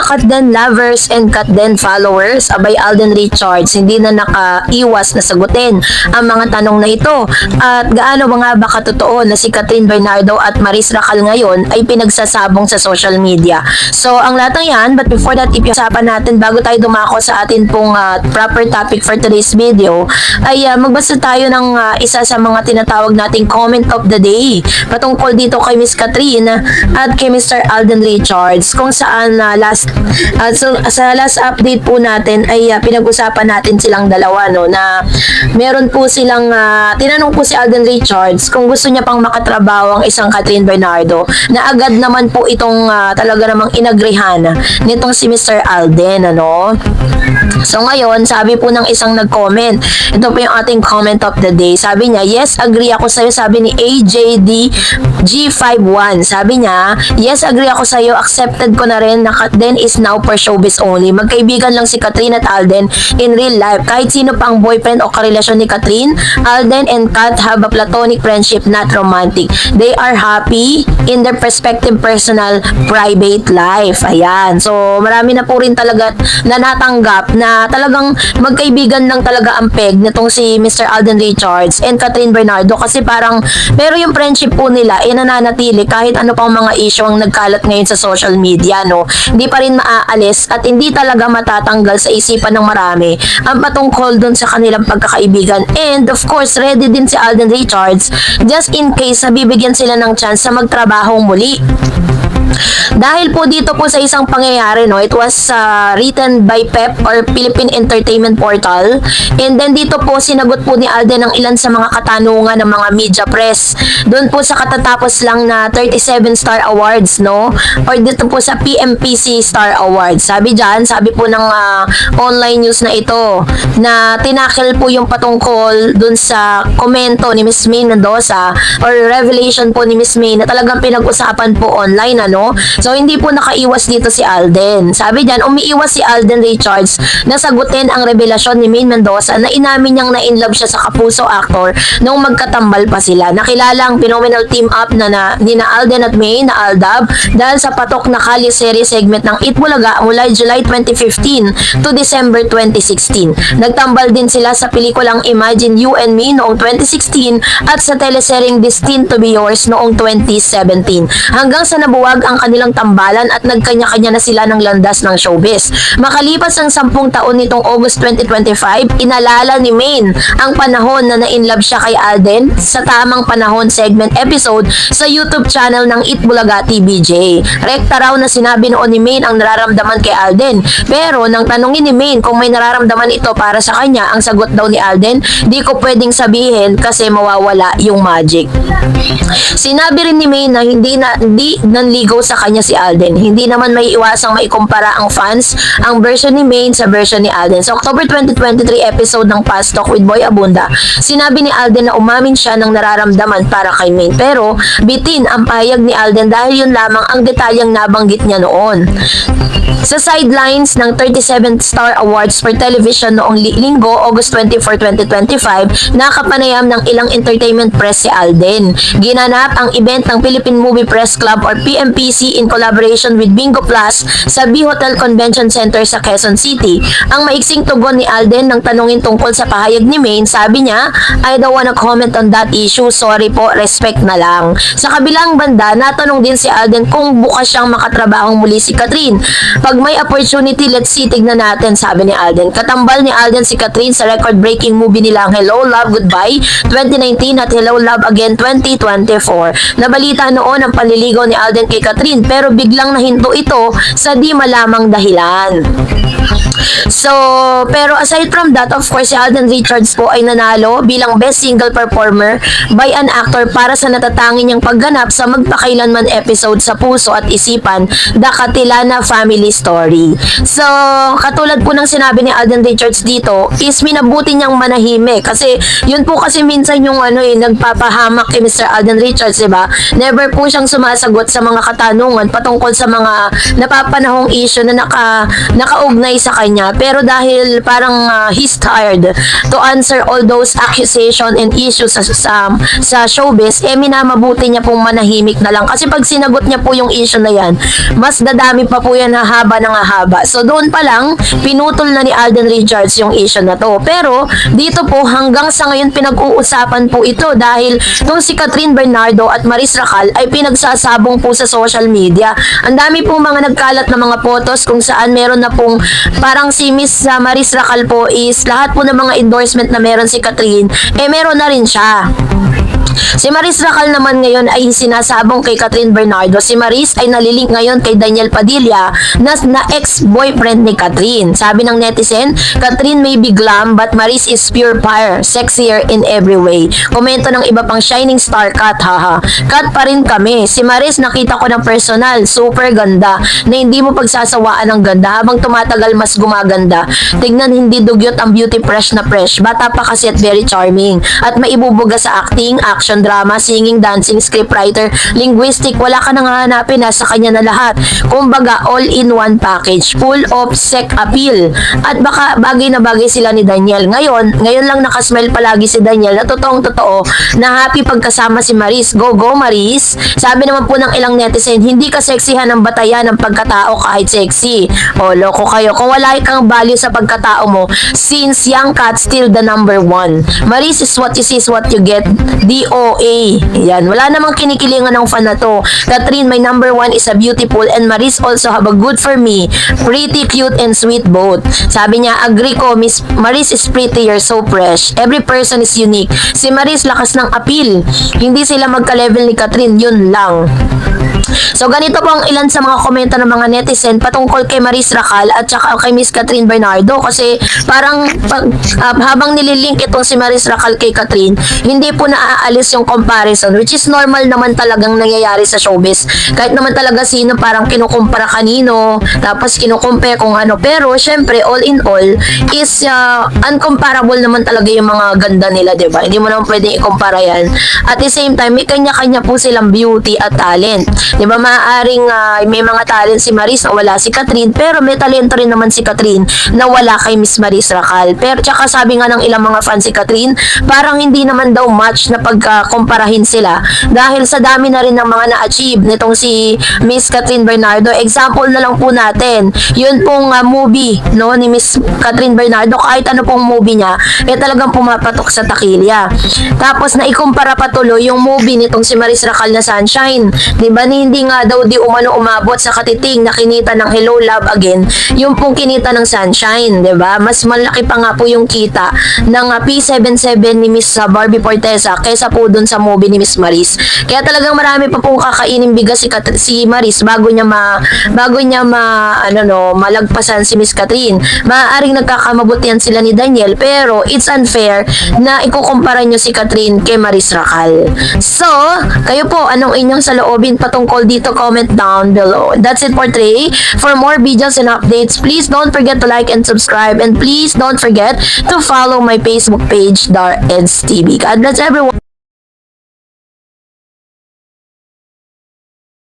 Katden lovers and Katden followers, abay Alden Richards, hindi na nakaiwas na sagutin ang mga tanong na ito. At gaano ba nga ba katotoo na si Catherine Bernardo at Maris Racal ngayon ay pinagsasabong sa social media? So, ang lahat ng yan, but before that, ipiusapan natin bago tayo dumako sa atin pong proper topic for today's video, ay magbasa tayo ng isa sa mga tinatawag nating comment of the day patungkol dito kay Miss Catherine at kay Mr. Alden Richards, kung saan sa last update po natin ay pinag-usapan natin silang dalawa, no, na meron po silang tinanong po si Alden Richards kung gusto niya pang makatrabaho ang isang Catherine Bernardo, na agad naman po itong talaga namang inagrihan nitong si Mr. Alden, ano. So ngayon, sabi po ng isang nag-comment, ito po yung ating comment of the day. Sabi niya, yes, agree ako sa'yo. Sabi ni AJD G51. Sabi niya, yes, agree ako sa'yo. Accepted ko na rin na Katden is now for showbiz only. Magkaibigan lang si Catherine at Alden in real life. Kahit sino pa ang boyfriend o karelasyon ni Catherine, Alden and Kat have a platonic friendship, not romantic. They are happy in their respective personal, private life. Ayan. So, marami na po rin talaga na natanggap na talagang magkaibigan lang talaga ang peg nitong si Mr. Alden Richards and Catherine Bernardo, kasi parang pero yung friendship po nila ay nananatili kahit ano pang mga issue ang nagkalat ngayon sa social media, no. Hindi pa rin maaalis at hindi talaga matatanggal sa isipan ng marami ang patungkol dun sa kanilang pagkakaibigan. And of course, ready din si Alden Richards just in case na bibigyan sila ng chance sa magtrabaho muli. Dahil po dito po sa isang pangyayari, no, it was written by PEP or Philippine Entertainment Portal, and then dito po sinagot po ni Alden ang ilan sa mga katanungan ng mga media press doon po sa katatapos lang na 37 Star Awards, no, or dito po sa PMPC Star Awards. Sabi dyan, sabi po ng online news na ito, na tinakil po yung patungkol doon sa komento ni Miss May Mendoza or revelation po ni Miss May na talagang pinag-usapan po online, ano. So, hindi po nakaiwas dito si Alden. Sabi diyan, umiiwas si Alden Richards na sagutin ang revelasyon ni Maine Mendoza na inamin niyang na-inlove siya sa kapuso actor nung magkatambal pa sila. Nakilala ang phenomenal team up na nina Alden at Maine na Aldab dahil sa patok na kali-serie segment ng Eat Bulaga mula July 2015 to December 2016. Nagtambal din sila sa pelikulang Imagine You and Me noong 2016 at sa teleseryeng Destined to Be Yours noong 2017. Hanggang sa nabuwag ang kanilang tambalan at nagkanya-kanya na sila ng landas ng showbiz. Makalipas ang 10 taon nitong August 2025, inalala ni Maine ang panahon na na-inlove siya kay Alden sa Tamang Panahon segment episode sa YouTube channel ng Eat Bulaga TVJ. Rekta raw na sinabi noon ni Maine ang nararamdaman kay Alden, pero nang tanungin ni Maine kung may nararamdaman ito para sa kanya, ang sagot daw ni Alden, di ko pwedeng sabihin kasi mawawala yung magic. Sinabi rin ni Maine na hindi nanligaw sa kanya si Alden. Hindi naman may iwasang maikumpara ang fans ang version ni Maine sa version ni Alden. Sa October 2023 episode ng Fast Talk with Boy Abunda, sinabi ni Alden na umamin siya ng nararamdaman para kay Maine, pero bitin ang pahayag ni Alden dahil yun lamang ang detalyeng nabanggit niya noon. Sa sidelines ng 37 Star Awards for Television noong linggo, August 24, 2025, nakapanayam ng ilang entertainment press si Alden. Ginanap ang event ng Philippine Movie Press Club or PMPC in collaboration with Bingo Plus sa B Hotel Convention Center sa Quezon City. Ang maiksing tugon ni Alden nang tanungin tungkol sa pahayag ni Maine, sabi niya, I don't wanna comment on that issue, sorry po, respect na lang. Sa kabilang banda, natanong din si Alden kung bukas siyang makatrabaho muli si Catherine. Pag may opportunity, let's see, tignan natin, sabi ni Alden. Katambal ni Alden si Catherine sa record-breaking movie nilang Hello, Love, Goodbye 2019 at Hello, Love Again 2024. Nabalita noon ang panliligaw ni Alden kay Catherine, pero biglang nahinto ito sa di malamang dahilan. So, pero aside from that, of course, si Alden Richards po ay nanalo bilang Best Single Performer by an Actor para sa natatangin niyang pagganap sa Magpakailanman episode sa Puso at Isipan, The Katilana Family Story. So, katulad po ng sinabi ni Alden Richards dito, is minabuti niyang manahimik kasi yun po kasi minsan yung nagpapahamak kay Mr. Sir Alden Richards, diba? Never po siyang sumasagot sa mga katanungan patungkol sa mga napapanahong issue na nakaugnay sa kanya. Pero dahil parang he's tired to answer all those accusation and issues sa showbiz, minamabuti niya pong manahimik na lang. Kasi pag sinagot niya po yung issue na yan, mas dadami pa po yan hahaba ng hahaba. So doon pa lang, pinutol na ni Alden Richards yung issue na to. Pero dito po, hanggang sa ngayon pinag-uusapan po ito dahil nung si Catherine Bernardo at Maris Racal ay pinagsasabong po sa social media. Ang dami pong mga nagkalat na mga photos kung saan meron na pong parang si Miss Maris Racal po is lahat po ng mga endorsement na meron si Catherine, meron na rin siya. Si Maris Racal naman ngayon ay sinasabong kay Catherine Bernardo. Si Maris ay nalilink ngayon kay Daniel Padilla na ex-boyfriend ni Catherine. Sabi ng netizen, Catherine may be glam but Maris is pure fire, sexier in every way. Komento ng iba pang shining star, Kat, haha. Kat pa rin kami. Si Maris nakita ko ng personal, super ganda, na hindi mo pagsasawaan ng ganda. Habang tumatagal mas gumaganda. Tignan, hindi dugyot ang beauty, fresh na fresh. Bata pa kasi at very charming. At maibubuga sa acting, action, drama, singing, dancing, scriptwriter, linguistic, wala ka nang hahanapin, nasa kanya na lahat. Kumbaga, all-in-one package, full of sec appeal. At baka bagay na bagay sila ni Daniel. Ngayon lang nakasmile palagi si Daniel na totoong-totoo na happy pagkasama si Maris. Go, go, Maris! Sabi naman po ng ilang netizen, hindi ka sexihan ng batayan ng pagkatao kahit sexy. O, loko kayo. Kung wala kang value sa pagkatao mo, since young cat, still the number one. Maris is what you see is what you get. DOA. Yan. Wala namang kinikilingan ng fan na to. Catherine, my number one is a beautiful and Maris also have a good for me. Pretty, cute, and sweet both. Sabi niya, agree ko, Miss Maris is prettier, so fresh. Every person is unique. Si Maris, lakas ng appeal. Hindi sila magka-level ni Catherine, yun lang. So ganito po ang ilan sa mga komento ng mga netizen patungkol kay Maris Racal at saka kay Miss Catherine Bernardo, kasi parang habang nililink itong si Maris Racal kay Catherine, hindi po naaalis yung comparison, which is normal naman talagang nangyayari sa showbiz. Kahit naman talaga sino parang kinukumpara kanino, tapos kinukumpare kung ano, pero syempre all in all is uncomparable naman talaga yung mga ganda nila, diba? Hindi mo naman pwedeng ikumpara yan. At the same time, may kanya-kanya po silang beauty at talent. Diba, maaaring may mga talent si Maris na wala si Catherine, pero may talento rin naman si Catherine na wala kay Miss Maris Racal. Pero tsaka sabi nga ng ilang mga fans si Catherine, parang hindi naman daw match na pagkumparahin sila dahil sa dami na rin ng mga na-achieve nitong si Miss Catherine Bernardo. Example na lang po natin, yun pong movie, no, ni Miss Catherine Bernardo, kahit ano pong movie niya, talagang pumapatok sa takilya. Tapos na ikumpara pa tuloy yung movie nitong si Maris Racal na Sunshine. Diba, hindi nga daw di umano umabot sa katiting na kinita ng Hello Love Again, yung pong kinita ng Sunshine, diba? Mas malaki pa nga po yung kita ng P77 ni Miss Barbie Fortesa kaysa po dun sa movie ni Miss Maris. Kaya talagang marami pa pong kakainin bigas si Maris bago niya malagpasan si Miss Catherine. Maaaring nagkakamabutihan sila ni Daniel, pero it's unfair na ikukumpara nyo si Catherine kay Maris Racal. So, kayo po, anong inyong saloobin patungkol dito? Comment down below. That's it for today. For more videos and updates, please don't forget to like and subscribe, and please don't forget to follow my Facebook page, Dar Eds TV. God bless everyone.